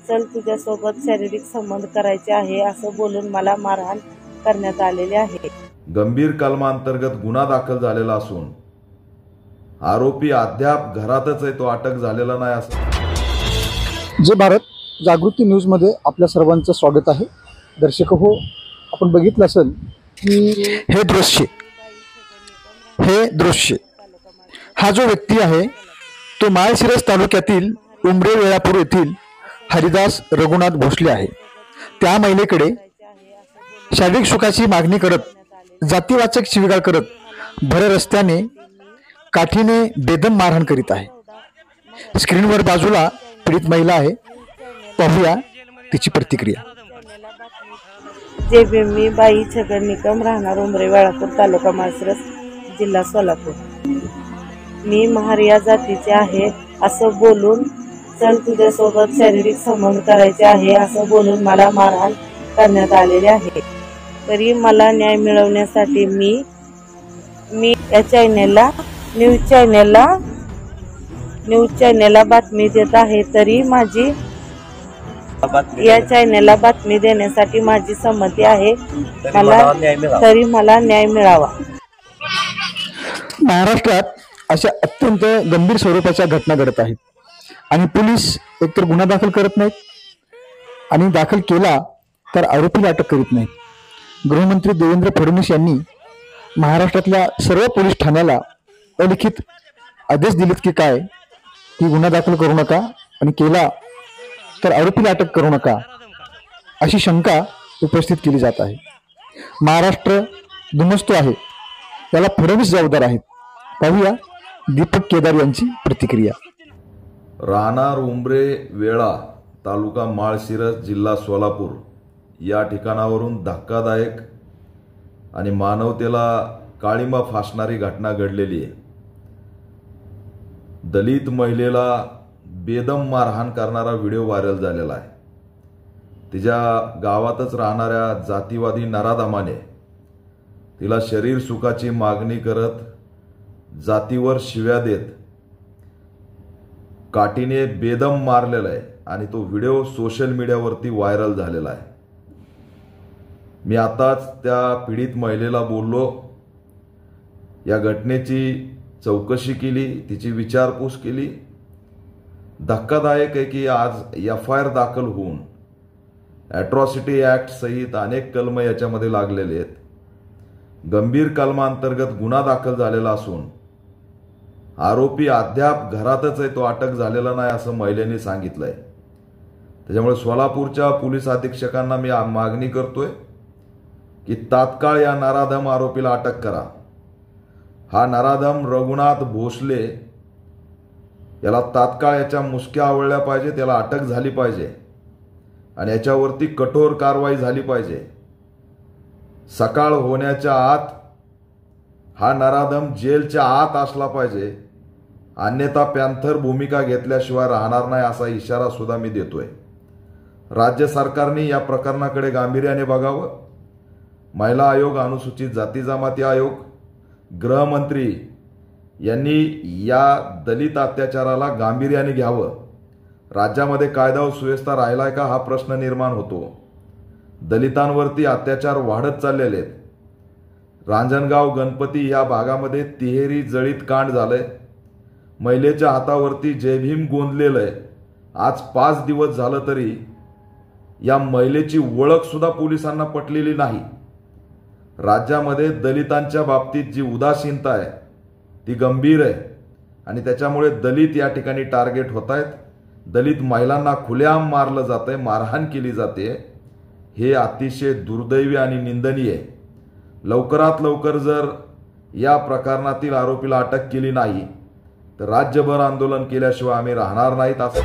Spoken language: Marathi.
चल तुझ्यासोबत शारीरिक संबंध करायचे आहे असं बोलून मला मारहाण करण्यात आलेली आहे। गंभीर कलमांतर्गत गुन्हा दाखल झालेला असून आरोपी अद्याप घरातच आहे, तो अटक झालेला नाही असं। जय भारत जागृती न्यूज मध्ये आपल्या सर्वांचं स्वागत आहे। दर्शक हो, आपण बघितलं असेल की हे दृश्य हा जो व्यक्ती आहे तो माळशिरस तालुक्यातील उमरे वेळापूर येथील हरिदास रघुनाथ भोसले आहे। त्या महिलेकडे शारीरिक सुखाची मागणी करत जातीवाचक शिवीगाळ करत भर रस्त्याने काठीने बेदम मारहाण करीत आहे। स्क्रीनवर बाजूला पीडित महिला आहे, पाहूया तिची प्रतिक्रिया। जय भीम, मी बाई छगन निकम, राहणार उमरे वेळापूर, तालुका माळशिरस, जिल्हा सोलापूर। मी महार या जातीचे आहे असं बोलून चल तुझ्यासोबत शारीरिक संबंध करायचे आहे असं बोलून मला मारहाण करण्यात आलेले आहे। तरी मला न्याय मिळवण्यासाठी मी या न्यूज चॅनेलला बातमी देत आहे। तरी माझी या चॅनेलला बातमी देण्यासाठी माझी संमती आहे, तरी मला न्याय मिळावा। महाराष्ट्रात अशा अत्यंत गंभीर स्वरूपाच्या घटना घडत आहेत आणि पोलीस एकतर गुन्हा दाखल करत नाहीत आणि दाखल केला तर आरोपीला अटक करीत नाहीत। गृहमंत्री देवेंद्र फडणवीस यांनी महाराष्ट्रातल्या सर्व पोलीस ठाण्याला अलिखित आदेश दिलेत की काय की गुन्हा दाखल करू नका आणि केला तर आरोपीला अटक करू नका, अशी शंका उपस्थित केली जात आहे। महाराष्ट्र धुमसतो आहे, याला फडणवीस जबाबदार आहेत। पाहूया दीपक केदार यांची प्रतिक्रिया। राहणार उमरे वेळा, तालुका माळशिरस, जिल्हा सोलापूर या ठिकाणावरून धक्कादायक आणि मानवतेला काळिमा फासणारी घटना घडलेली आहे। दलित महिलेला बेदम मारहाण करणारा व्हिडिओ व्हायरल झालेला आहे। तिच्या गावातच राहणाऱ्या जातीवादी नराधमाने तिला शरीर सुखाची मागणी करत जातीवर शिव्या देत काठीने बेदम मारलेला आहे आणि तो व्हिडिओ सोशल मीडियावरती व्हायरल झालेला आहे। मी आताच त्या पीडित महिलेला बोललो, या घटनेची चौकशी केली, तिची विचारपूस केली। धक्कादायक आहे की आज FIR दाखल होऊन ॲट्रॉसिटी ॲक्ट सहित अनेक कलम याच्यामध्ये लागलेले आहेत। गंभीर कलमांतर्गत गुन्हा दाखल झालेला असून आरोपी अद्याप घरातच आहे, तो अटक झालेला नाही असं महिलेने सांगितलंय। त्याच्यामुळे सोलापूरच्या पोलीस अधीक्षकांना मी मागणी करतोय की तात्काळ या नराधम आरोपीला अटक करा। हा नराधम रघुनाथ भोसले याला तात्काळ याच्या मुसक्या आवळल्या पाहिजे, त्याला अटक झाली पाहिजे आणि याच्यावरती कठोर कारवाई झाली पाहिजे। सकाळ होण्याच्या आत हा नराधम जेलच्या आत असला पाहिजे, अन्यथा पॅन्थर भूमिका घेतल्याशिवाय राहणार नाही असा इशारा सुद्धा मी देतोय। राज्य सरकारने या प्रकरणाकडे गांभीर्याने बघावं। महिला आयोग, अनुसूचित जाती जमाती आयोग, गृहमंत्री यांनी या दलित अत्याचाराला गांभीर्याने घ्यावं। राज्यामध्ये कायदा व सुव्यवस्था राहिलाय का हा प्रश्न निर्माण होतो। दलितांवरती अत्याचार वाढत चाललेले आहेत। रांजणगाव, गणपती या भागामध्ये तिहेरी जळीत कांड झालंय। महिलेच्या हातावरती जय भीम गोंदलेलं आहे। आज 5 दिवस झालं तरी या महिलेची ओळख सुद्धा पोलिसांना पटलेली नाही। राज्यामध्ये दलितांच्या बाबतीत जी उदासीनता आहे ती गंभीर आहे आणि त्याच्यामुळे दलित या ठिकाणी टार्गेट होत आहेत। दलित महिलांना खुलेआम मारलं जातंय, मारहाण केली जाते। हे अतिशय दुर्दैवी आणि निंदनीय आहे। लवकरात लवकर जर या प्रकरणातील आरोपीला अटक केली नाही तर राज्यभर आंदोलन केल्याशिवाय आम्ही राहणार नाहीत असं